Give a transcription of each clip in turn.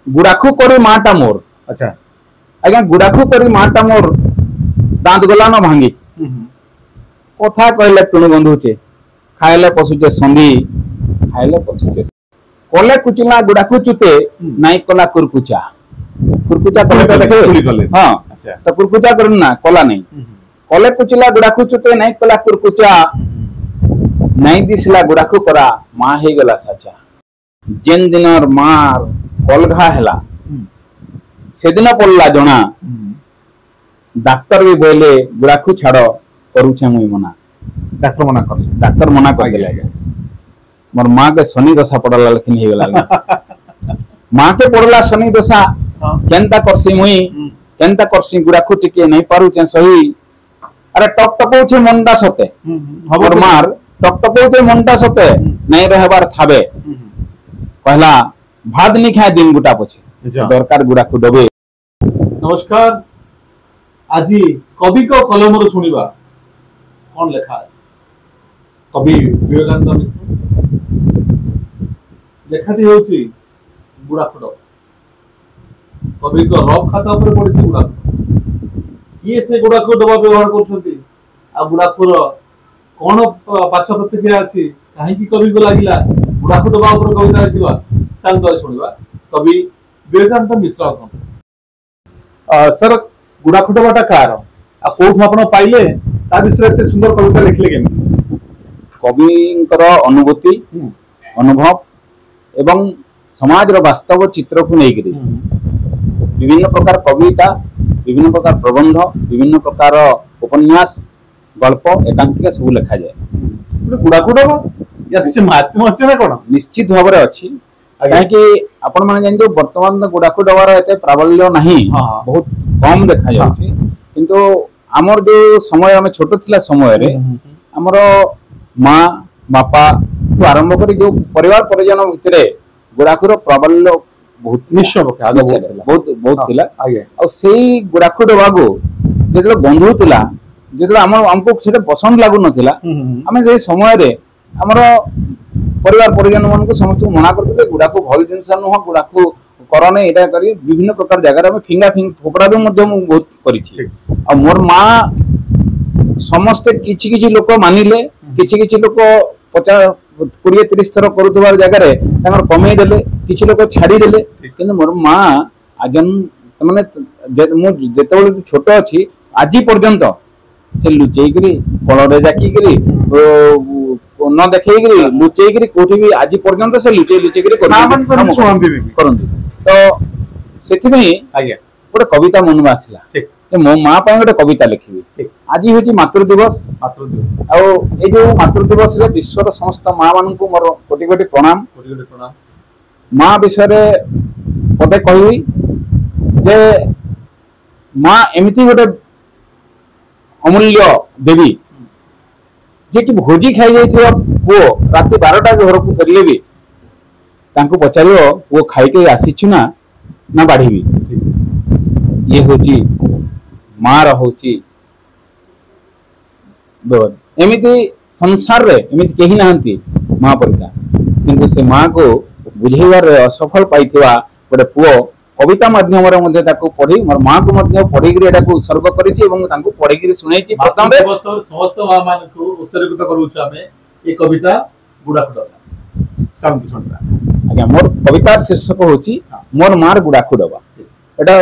गुड़ाखु करी माटा मोर। अच्छा आज्ञा गुड़ाखु करी माटा मोर दांत गला न भांगी कथा कहले टुणु बंधुचे खाइले पशुचे संधि खाइले पशुचे कले कुचिला गुड़ाखु चुते नाई कला कुरकुचा कुरकुचा कले तो देखे हां अच्छा तो कुरकुचा करन ना कला नहीं कले कुचिला गुड़ाखु चुते नाई कला कुरकुचा नाई दिसला गुड़ाखु करा मा हे गला साचा जेन दिनर मार कलघा हैला से दिन पड़ला जना डाक्टर भी बोले गुड़ाखु छाड़ करूछे मुई मना डाक्टर मना कर देले मोर मां के शनि दशा पड़ला लेकिन हे गला मां के पड़ला शनि दशा केनता करसी मुई केनता करसी गुड़ाखु टिके नहीं पारुचे सही अरे टक टकौछे मनटा सते हमर मार टक टकौछे मनटा सते नहीं रहबार थाबे कहला भात नहीं खाए दिन गुटा पछे दरकार गुड़ाखु डबे। नमस्कार आज कवि को कलम शुणा कौन लेखा आज कवि विवेकानंद मिश्र लेखाटी होची गुड़ाखु डबा कवि को रफ खाता ऊपर पड़ी गुड़ाखु किए से गुड़ाखु डबा व्यवहार करछंती आ गुड़ाखुर कौन पार्श्व प्रतिक्रिया अछि काहे की कवि को लागिला गुड़ाखु डबा ऊपर कविता लिखिबा चल तो सुनिबा कवि विवेकानंद मिश्र सर गुड़ाखु डबाटा कार आ कोठ आपण पाइले ता विषय एते सुंदर कविता लिखले केन कविंकर अनुभूति अनुभव एवं समाज रो वास्तव चित्र को नहीं करी विभिन्न प्रकार कविता विभिन्न प्रकार प्रबंध विभिन्न प्रकार उपन्यास गल्प एकांकिका सब लिखा जाए गुड़ाखु डबा या किसी माध्यम अछि ना कोन निश्चित भाव रे अछि कि आपण माने जानजो वर्तमान गुड़ाखु डबार एते प्राबल्य नहीं बहुत कम देखा जाउछि किंतु हमर जो समय हम छोट थिला समय रे हमर मां बापा तो आरंभ करी जो परिवार परिजन भितरे गुड़ाखुर प्राबल्य बहुत निश्चय बहुत बहुत थिला और सेही गुड़ाखु डबा को जेतलो बंधु थिला जेतलो हमको सेटा पसंद लागु नथिला हमें जे समय रे हमर परिवार परिजन मन को समस्त मना करते गुड़ाखु भल जिनस नुह गुड़ाखु करने एटा करी विभिन्न प्रकार जगह में फिंगा फिंग फोपड़ा भी मध्य बहुत करी आ मोर मां समस्त किछि किछि लोक मानिले किछि किछि लोक 50-20-30 थर करूतबार जगह रे तांगर कमे देले किछि लोक छाडी देले किंतु मोर मां आजन माने मु जेतेबेले छोट अछि आजि पर्यंत से लुचेई करी कलरे जाकी करी न देखई करी लुचेई करी कोठी भी आजि पर्यंत से लुचेई लुचेई करी करन तो सेथि में आज्ञा गोटे कविता मन में आसला ठीक मो मां पय गोटे कविता लिखिबी ठीक आज होची मातृ दिवस आ ए जो मातृ दिवस रे विश्वर समस्त मां मान को मोर कोटि कोटि प्रणाम मां विषय रे पते कहबी जे मां एमिति गोटे अमूल्य देवी जे कि भोजी खाई जाइथिबा पो राति 12टा घर को फेरले भी तांको पचारियो वो खाई के आसीछु ना ना बाढ़ीबी ये होची मां रहोची एमिति संसार रे एमिति केही नाहंती मां परिका किंतु से मां को बुझेबार असफल पाइथिबा गोटे पुओ कविता माध्यम रे मध्ये ताको पढी मोर मां को मध्ये पढी गिरी एटा को उत्सर्ग करिछि एवं ताको पढी गिरी सुनाइछि प्रथम रे समस्त मां मान को उत्सर्गित करूछु हमें ए कविता गुड़ाखु डबा चलते सुनता आज्ञा मोर कवितार शीर्षक होची मोर मार गुड़ाखु डबा एटा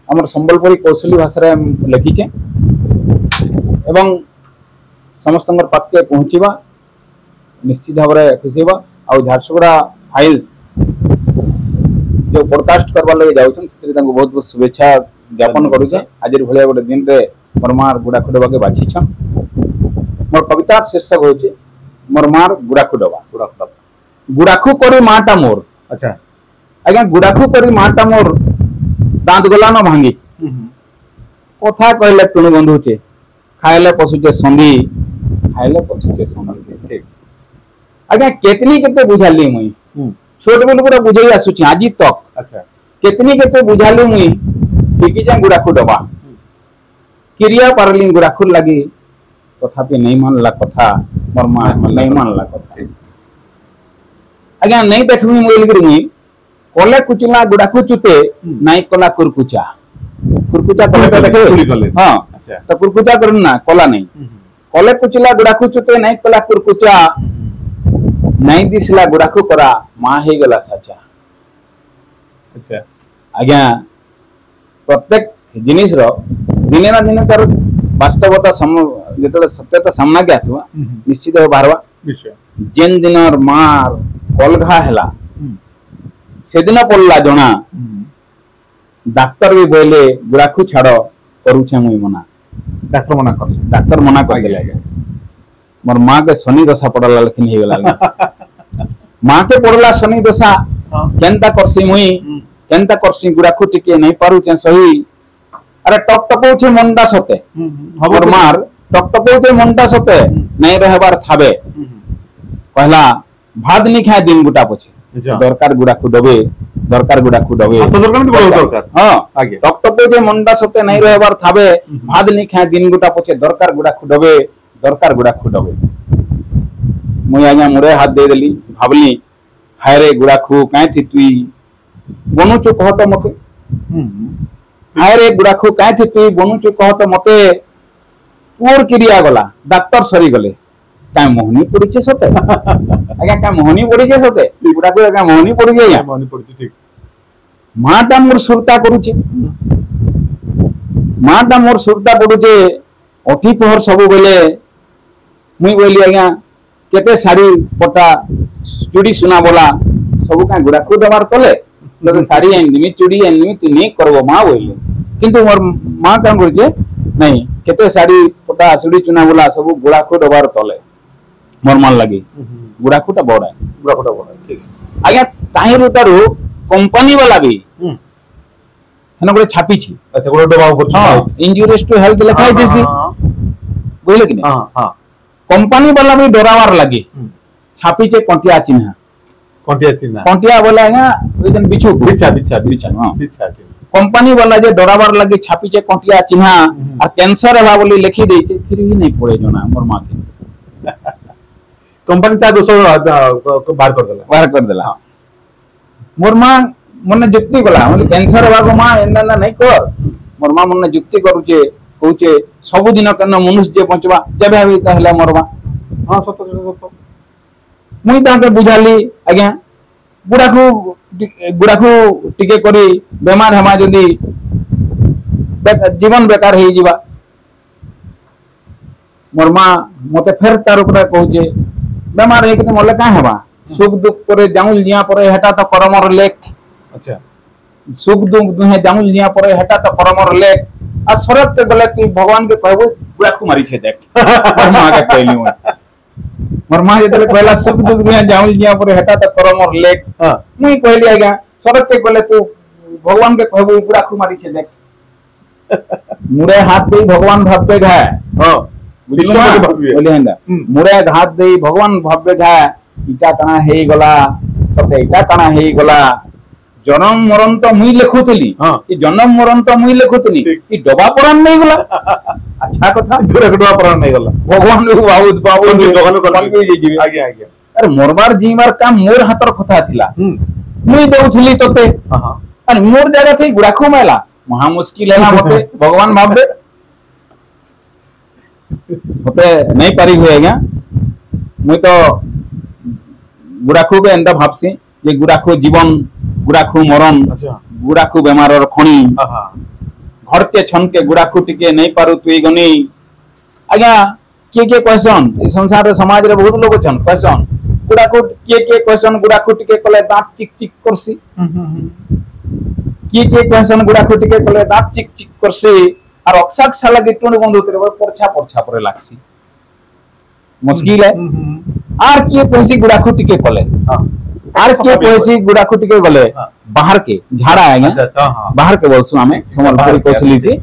हमर संबलपुरी कौशली भाषा रे लिखिछे एवं समस्तंगर पाके पहुंचीबा निश्चित भाव रे खुशीबा आ झारसुगुड़ा फाइल्स जो पॉडकास्ट करबा लगे जाउछन सेति तांको बहुत बहुत शुभेच्छा ज्ञापन करूछे आज भलिया गोटे दिन रे मोर मार गुड़ाखु डबा के बाछिछन मोर कवितार शीर्षक होची मोर मार गुड़ाखु डबा गुड़ाखु करी माटा मोर अच्छा आज्ञा गुड़ाखु करी माटा मोर दांत गला न भांगी कथा कहले टुणु बंधुचे खाइले पशुचे संधि खाइले पशुचे संधि ठीक आज्ञा केतनी केते बुझाली मुई छोट बेल पूरा बुझाई आसुची आजि तक अच्छा केतनी केते बुझाली मुई टिकी जा गुड़ाखु डबा क्रिया पारली गुड़ाखु लागि तथापि नहीं मानला कथा मोर मां नहीं मानला कथा आज्ञा नहीं देखबी मोबाइल करी मुई कले कुचला गुड़ाखु चुते नाई कला कुरकुचा कले तो देखे हां अच्छा तो कुरकुचा करन ना कला नहीं कले कुचला गुड़ाखु चुते नाई कला कुरकुचा नाई दिसला गुड़ाखु करा मा हे गला साचा अच्छा आज्ञा प्रत्येक जिनिस रो दिने ना दिने तार वास्तवता जेतले सत्यता सामना के आसवा निश्चित हो बारवा निश्चय जेन दिन और मार कलघा हैला से दिन पड़ला जना डाक्टर भी बोले गुड़ाखु छाड़ करूछे मुई मना डाक्टर मना कर देले मोर मां के शनि दशा पड़ला लेकिन हे गला मां के पड़ला शनि दशा केनता करसी मुई केनता करसी गुड़ाखु टिके नहीं पारुचे सही अरे टक टकौछे मंडा सते हमर मार टक टकौछे मंडा सते नहीं रहबार थाबे पहला भात नहीं खाए दिन गुटा पछे दरकार गुड़ाखु डबे हां आगे टक टकौछे मंडा सते नहीं रहबार थाबे भात नहीं खाए दिन गुटा पछे दरकार गुड़ाखु डबे मुई आज्ञा मुरे हाथ दे देली भाबली हाय रे गुड़ाखु काहे थी तुई बनुचु कहत मते हाय रे गुड़ाखु काहे थी तुई बनुचु कहत मते पूर क्रिया गला डॉक्टर सरी गले काय मोहनी पड़ीछे सते आज्ञा काय मोहनी पड़ीछे सते गुड़ाखु काय मोहनी पड़ी गया मोहनी पड़ीछे ठीक माटा मोर सुरता करूछे माटा मोर सुरता पड़ुछे अठी पहर सब बेले मुई बोली आज्ञा केते साड़ी पटा चूड़ी सुना बोला सब का गुड़ाखु दबार तले तो साड़ी एनदिमी चूड़ी एनदिमी तू नहीं करबो मां बोले किंतु मोर मां काम करछे नहीं केते साड़ी पटा चूड़ी चुना बोला सब गुड़ाखु दबार तले मोर मान लागी गुड़ाखुटा बड़ा ठीक आज्ञा ताही रुतारु कंपनी वाला भी हेना गोटे छापी छी अच्छा गोटे डबा ऊपर हां इंजुरियस टू हेल्थ लिखाई दिसी बोले कि हां हां कंपनी वाला भी डरावार लगे छापी छे कंटिया चिन्ह कंटिया बोला है ओइदन बिछु बिछा हां चिन्ह कंपनी वाला जे डरावार लगे छापी छे कंटिया चिन्ह और कैंसर है बोली लिखी दे छे फिर भी नहीं पड़े जना मोर मां के कंपनी ता दोसो बाहर कर देला मोर मां मने जुक्ति गला बोली कैंसर है गो मां एंदा नहीं कर मोर मां मने जुक्ति करूचे कहूचे सब दिन कन मनुष्य जे पहुंचबा जबे आबी कहला मरबा हां सत मुई ताके बुझाली आज्ञा गुड़ाखु टिके करी बेमार हेमा जदी जीवन बेकार हे जीवा मोर मां मते फेर तार ऊपर कहूचे बेमार हे कि मोले का हेबा सुख दुख करे जाउल जिया परे हेटा तो करमर लेख अच्छा सुख दुख दुहे जाउल जिया परे हेटा तो करमर लेख आ सरक के गले तू भगवान के कहबो गुड़ाखु मारी छे देख मोर मां के कहली मोर मां जेतले कहला सुख दुख दुहे जाउल जिया परे हेटा तो करमर लेख मुई कहली आज्ञा सरक के गले तू भगवान के कहबो गुड़ाखु मारी छे देख मुरे हाथ दे भगवान भाबे घाय हां बोली हेंदा मुरे हाथ दे भगवान भाबे घाय इटा कणा हे गला सते इटा कणा हे गला जन्म मरण तो मुई लेखुतली ई जन्म मरण तो मुई लेखुतली ई डबा पुराण नहीं गला अच्छा कथा डबा पुराण नहीं गला भगवान को बाबू भगवान को आगे आगे अरे मोरबार जीवार काम मोर हातर कथा थिला मुई देउथली तते अरे मोर जगह थी गुड़ाखु मेला महा मुश्किल है ना मते भगवान भाबे सते नहीं पारी हुए गया मुई तो गुड़ाखु के एंदा भाबसी ये गुड़ाखु जीवन गुड़ाखु मरण गुड़ाखु बेमार खणी घर के छन के गुड़ाखु टिके नहीं पारु तुई गनी आज्ञा के क्वेश्चन संसार रे समाज रे बहुत लोग छन क्वेश्चन गुड़ाखु के क्वेश्चन गुड़ाखु टिके कले दांत चिक चिक करसी के क्वेश्चन गुड़ाखु टिके कले दांत चिक चिक करसी और अक्साक साला गिटुन बंद होते परछा परे लागसी मुश्किल है आर के कहसी गुड़ाखु टिके कले आर के कहसी गुड़ाखु टिके गले बाहर के झाड़ा आगे बाहर के बोलसु हमें समलपुरी कहसली थी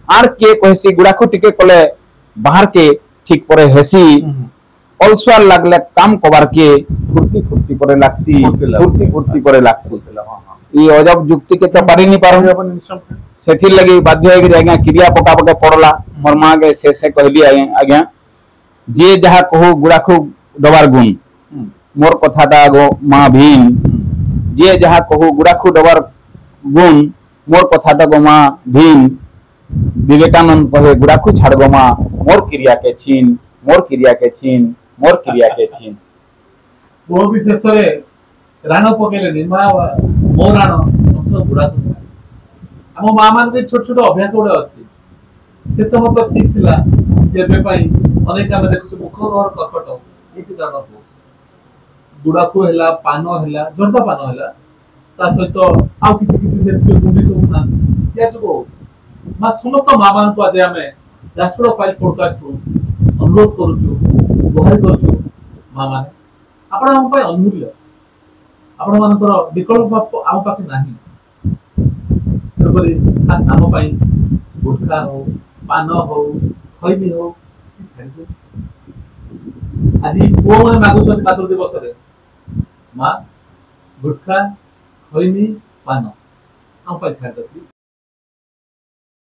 आर के कहसी गुड़ाखु टिके कले बाहर के ठीक परे हेसी अलसुआर लागले काम कबार के फुर्ती परे लागसी फुर्ती परे लागसी ई अजब जुक्ति के तो पारी नहीं पारो सेथि लगी बाध्य है कि आज्ञा क्रिया पका पका पड़ला मोर मां के से कहली आज्ञा जे जहा कहू गुड़ाखु दबार गुण मोर कथाटा गो मां भीन जे जहा कहू गुड़ाखु डबार गुण मोर कथाटा गोमा भीन विवेकानंद कहे गुड़ाखु छाड़ गोमा मोर क्रिया के छीन मोर क्रिया के छीन मोर क्रिया के छीन वो भी शेषरे राण पकेले निर्मा मो राण सब गुड़ाखु छाड़ आम माँ मान छोट छोट अभ्यास गुड़ा अच्छी से समय तो ठीक थिला जेबे पई अनेक आमे देखु मुख और कर्कट एति कारण हो गुड़ाखु हैला पानो हैला जर्दा पानो हैला ता सहित आउ किछि किछि से गुंडी सब ना या जो मा समस्त माँ मान को आज आमे जासुर फाइल पॉडकास्ट अनुरोध करूछु गुहारि करूछु माँ माने आपण हम पई अमूल्य आपण मानकर विकल्प आउ पाके नाही तबरी खास आम पई गुटखा हो पान हो खैनी हो आज पुओ मैंने मागुछन मातृ दिवस रे माँ गुटखा खैनी पान हम पई छाड़ दती।